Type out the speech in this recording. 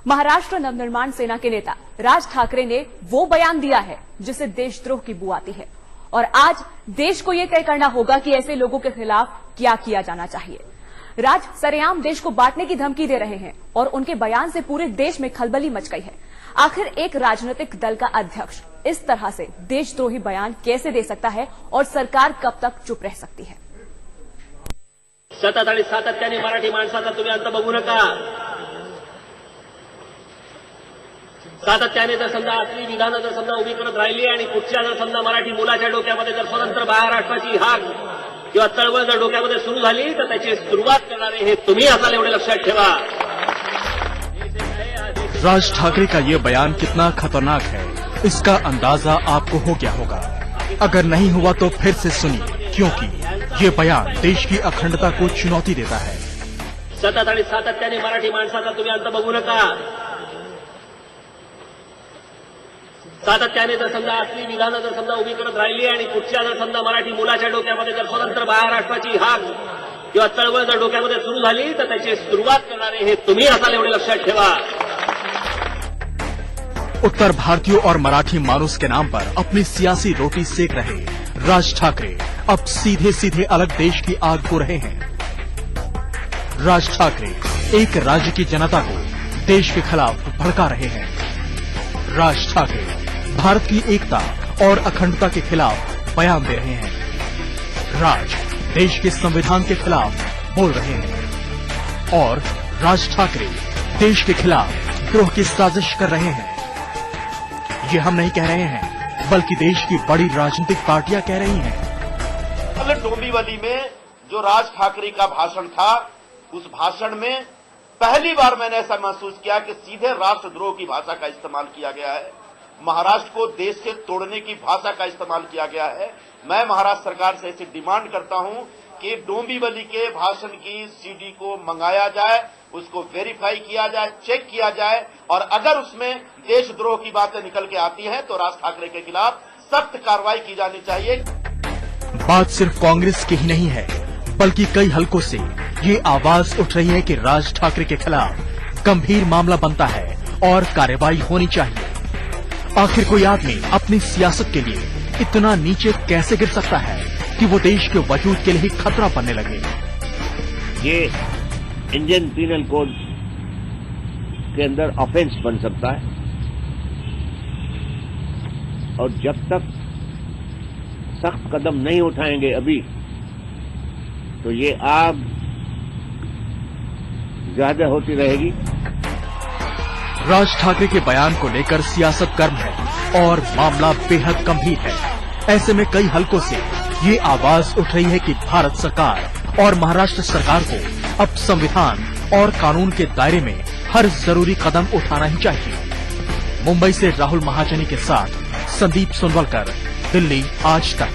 महाराष्ट्र नवनिर्माण सेना के नेता राज ठाकरे ने वो बयान दिया है जिसे देशद्रोह की बू आती है और आज देश को ये तय करना होगा कि ऐसे लोगों के खिलाफ क्या किया जाना चाहिए। राज सरेआम देश को बांटने की धमकी दे रहे हैं और उनके बयान से पूरे देश में खलबली मच गई है। आखिर एक राजनीतिक दल का अध्यक्ष इस तरह से देशद्रोही बयान कैसे दे सकता है और सरकार कब तक चुप रह सकती है? सतत आणि सातत्याने मराठी माणसाचा तुम्ही अंत बघू नका। सातत्याने जर समजा असली विधानं जर समजा उभी करत राहिली आणि कुठच्या जर समजा मराठी मुलाच्या डोक्यामध्ये जर स्वतंत्र महाराष्ट्राची हाक किंवा चळवळ जर डोक्यामध्ये सुरू झाली तर त्याची सुरुवात करणारे हे तुम्ही असाल, एवढे लक्षात ठेवा। राज ठाकरे का ये बयान कितना खतरनाक है इसका अंदाजा आपको हो गया होगा। अगर नहीं हुआ तो फिर से सुनिए, क्योंकि ये बयान देश की अखंडता को चुनौती देता है। सतत आणि सातत्याने मराठी माणसाचा तुम्ही अंत बघू नका। सातत्याने जर समजा असली विधानं जर समजा उभी करत राहिली आणि कुठच्या जर समजा मराठी मुलाच्या डोक्यामध्ये जर स्वतंत्र महाराष्ट्राची हाक किंवा चळवळ जर डोक्यामध्ये सुरू झाली तर त्याची सुरुवात करणारे हे तुम्ही असाल, एवढे लक्षात ठेवा। उत्तर भारतीयों और मराठी मानुस के नाम पर अपनी सियासी रोटी सेक रहे राज ठाकरे अब सीधे सीधे अलग देश की आग को रहे हैं। राज ठाकरे एक राज्य की जनता को देश के खिलाफ भड़का रहे हैं। राज ठाकरे भारत की एकता और अखंडता के खिलाफ बयान दे रहे हैं। राज देश के संविधान के खिलाफ बोल रहे हैं और राज ठाकरे देश के खिलाफ द्रोह की साजिश कर रहे हैं। ये हम नहीं कह रहे हैं, बल्कि देश की बड़ी राजनीतिक पार्टियां कह रही हैं। कल डोंबिवली में जो राज ठाकरे का भाषण था, उस भाषण में पहली बार मैंने ऐसा महसूस किया कि सीधे राष्ट्रद्रोह की भाषा का इस्तेमाल किया गया है। महाराष्ट्र को देश से तोड़ने की भाषा का इस्तेमाल किया गया है। मैं महाराष्ट्र सरकार से ऐसी डिमांड करता हूं कि डोंबिवली के भाषण की सीडी को मंगाया जाए, उसको वेरीफाई किया जाए, चेक किया जाए और अगर उसमें देशद्रोह की बातें निकल के आती हैं तो राज ठाकरे के खिलाफ सख्त कार्रवाई की जानी चाहिए। बात सिर्फ कांग्रेस की ही नहीं है, बल्कि कई हलकों से ये आवाज उठ रही है कि राज ठाकरे के खिलाफ गंभीर मामला बनता है और कार्रवाई होनी चाहिए। आखिर कोई आदमी अपनी सियासत के लिए इतना नीचे कैसे गिर सकता है कि वो देश के वजूद के लिए ही खतरा बनने लगे? ये इंडियन पीनल कोड के अंदर ऑफेंस बन सकता है और जब तक सख्त कदम नहीं उठाएंगे अभी तो ये आग ज्यादा होती रहेगी। राज ठाकरे के बयान को लेकर सियासत गर्म है और मामला बेहद गंभीर है। ऐसे में कई हलकों से ये आवाज उठ रही है कि भारत सरकार और महाराष्ट्र सरकार को अब संविधान और कानून के दायरे में हर जरूरी कदम उठाना ही चाहिए। मुंबई से राहुल महाजनी के साथ संदीप सोनवलकर, दिल्ली आज तक।